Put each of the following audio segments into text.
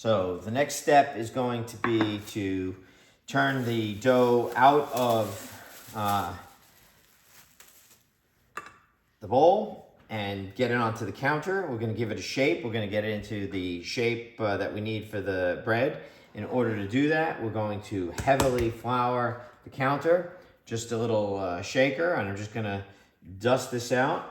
So the next step is going to be to turn the dough out of the bowl and get it onto the counter. We're going to give it a shape. We're going to get it into the shape that we need for the bread. In order to do that, we're going to heavily flour the counter, just a little shaker, and I'm just going to dust this out.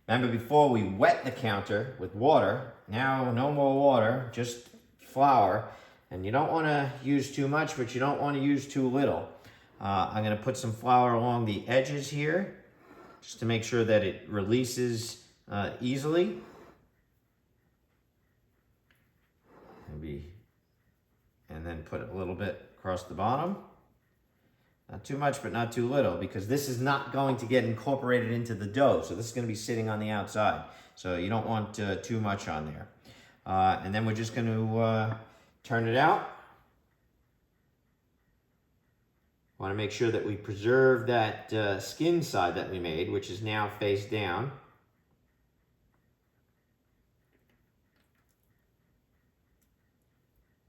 Remember, before we wet the counter with water. Now no more water, just flour. And you don't want to use too much, but you don't want to use too little. I'm going to put some flour along the edges here, just to make sure that it releases easily. And then put a little bit across the bottom. Not too much, but not too little, because this is not going to get incorporated into the dough. So this is going to be sitting on the outside. So you don't want too much on there. And then we're just going to turn it out. Want to make sure that we preserve that skin side that we made, which is now face down.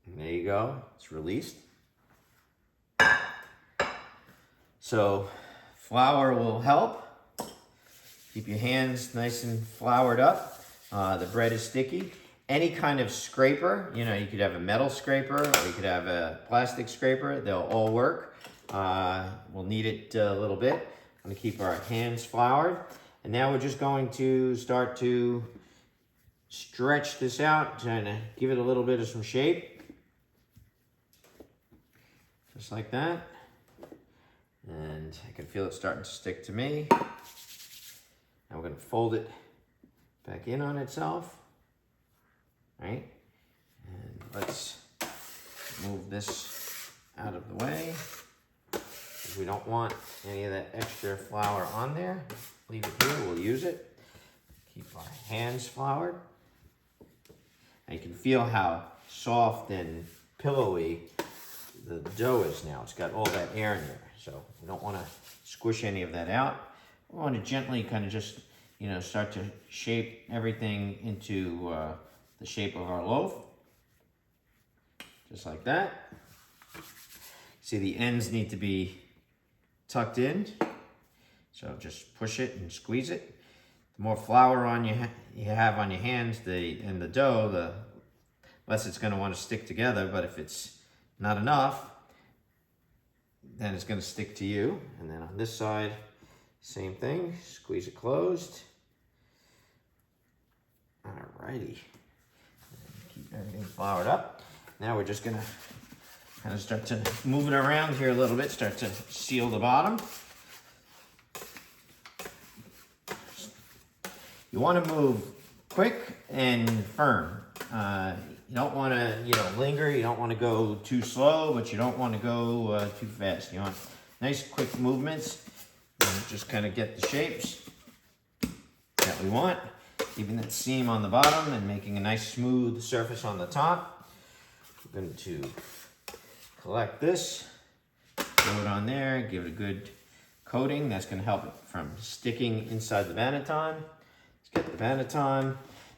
And there you go. It's released. So flour will help. Keep your hands nice and floured up. The bread is sticky. Any kind of scraper, you could have a metal scraper or you could have a plastic scraper. They'll all work. We'll need it a little bit. I'm gonna keep our hands floured. And now we're just going to start to stretch this out, trying to give it a little bit of some shape. Just like that. And I can feel it starting to stick to me. Now we're going to fold it back in on itself. Right? And let's move this out of the way. We don't want any of that extra flour on there. Leave it here, we'll use it. Keep our hands floured. And you can feel how soft and pillowy the dough is now. It's got all that air in there. So we don't want to squish any of that out. We want to gently kind of just, start to shape everything into the shape of our loaf. Just like that. See, the ends need to be tucked in. So just push it and squeeze it. The more flour you have on your hands and the dough, the less it's going to want to stick together. But if it's not enough, then it's going to stick to you. And then on this side, same thing. Squeeze it closed. Alrighty. Keep everything floured up. Now we're just going to kind of start to move it around here a little bit. Start to seal the bottom. You want to move quick and firm. You don't want to, linger. You don't want to go too slow, but you don't want to go too fast. You want nice, quick movements. And just kind of get the shapes that we want. Keeping that seam on the bottom and making a nice, smooth surface on the top. We're going to collect this, throw it on there, give it a good coating. That's going to help it from sticking inside the banneton. Let's get the banneton.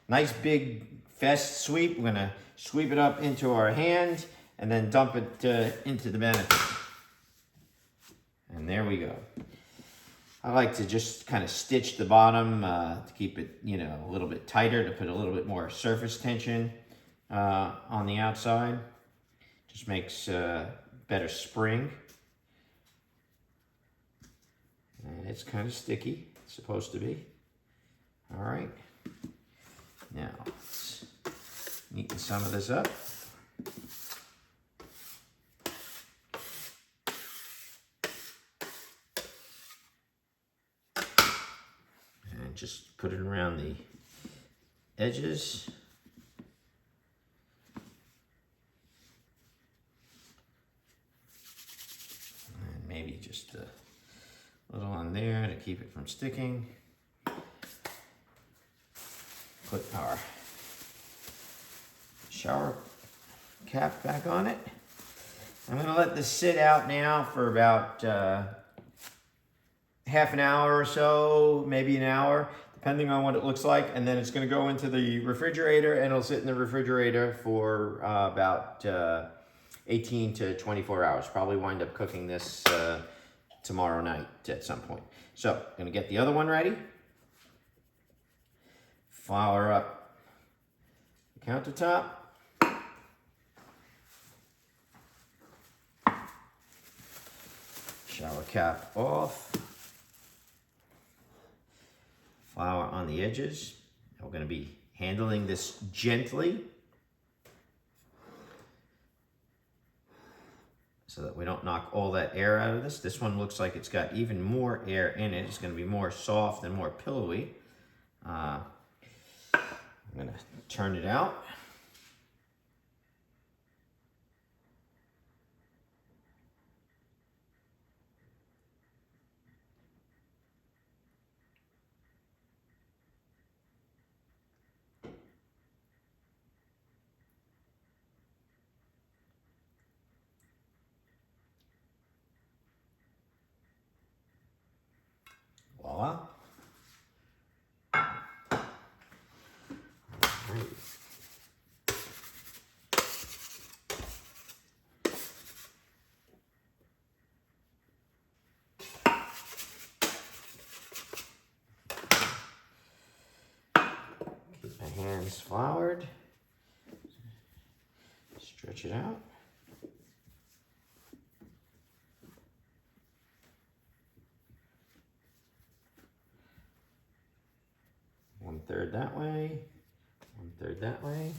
Nice, big, fast sweep. We're going to sweep it up into our hand and then dump it into the banneton. And there we go. I like to just kind of stitch the bottom to keep it, a little bit tighter, to put a little bit more surface tension on the outside. Just makes better spring. And it's kind of sticky. It's supposed to be. All right. Now, let's neaten some of this up. And just put it around the edges. And maybe just a little on there to keep it from sticking. Put our shower cap back on it. I'm going to let this sit out now for about half an hour or so, maybe an hour, depending on what it looks like. And then it's going to go into the refrigerator, and it'll sit in the refrigerator for about 18 to 24 hours. Probably wind up cooking this tomorrow night at some point. So I'm going to get the other one ready. Flour up the countertop. Shower cap off. Flour on the edges. We're going to be handling this gently so that we don't knock all that air out of this. This one looks like it's got even more air in it. It's going to be more soft and more pillowy. I'm going to turn it out. Voila. Keep my hands floured. Stretch it out. One third that way, one third that way.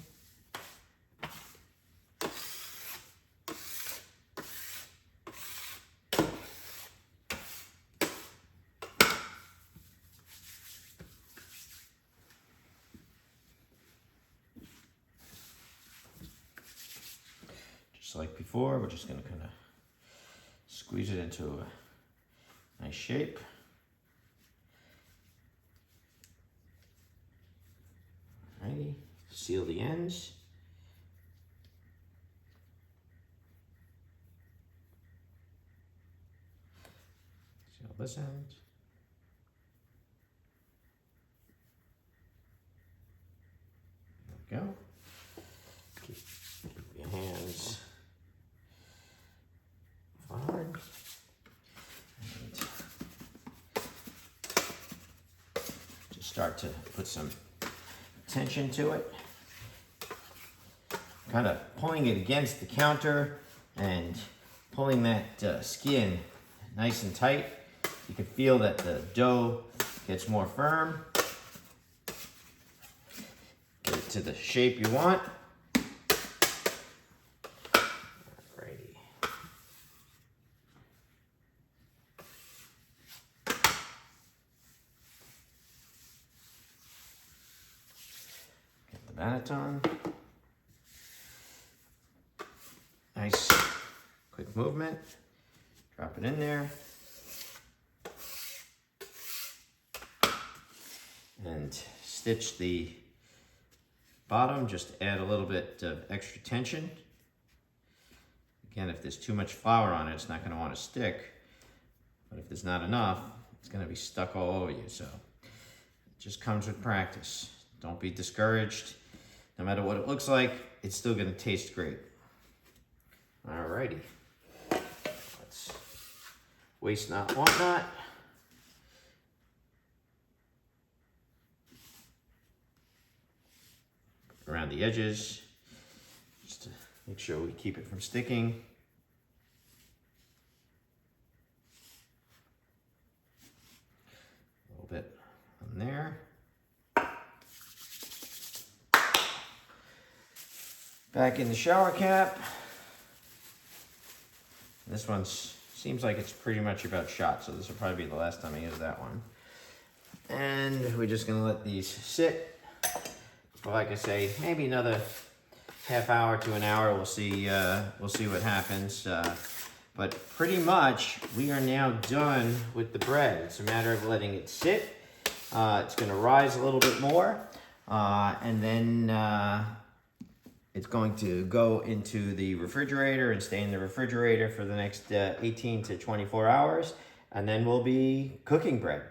Just like before, we're just going to kind of squeeze it into a nice shape. Alrighty, seal the ends. Seal this end. There we go. Keep your hands forward. And just start to put some tension to it. Kind of pulling it against the counter and pulling that skin nice and tight. You can feel that the dough gets more firm. Get it to the shape you want. Alrighty. Get the banneton. Nice quick movement. Drop it in there. And stitch the bottom just to add a little bit of extra tension. Again, if there's too much flour on it, it's not going to want to stick. But if there's not enough, it's going to be stuck all over you. So it just comes with practice. Don't be discouraged. No matter what it looks like, it's still going to taste great. Alrighty. Let's waste not, want not. Around the edges, just to make sure we keep it from sticking. A little bit on there. Back in the shower cap. This one seems like it's pretty much about shot, so this will probably be the last time I use that one. And we're just gonna let these sit. Well, like I say, maybe another half hour to an hour. We'll see what happens. But pretty much, we are now done with the bread. It's a matter of letting it sit. It's going to rise a little bit more, and then it's going to go into the refrigerator and stay in the refrigerator for the next 18 to 24 hours, and then we'll be cooking bread.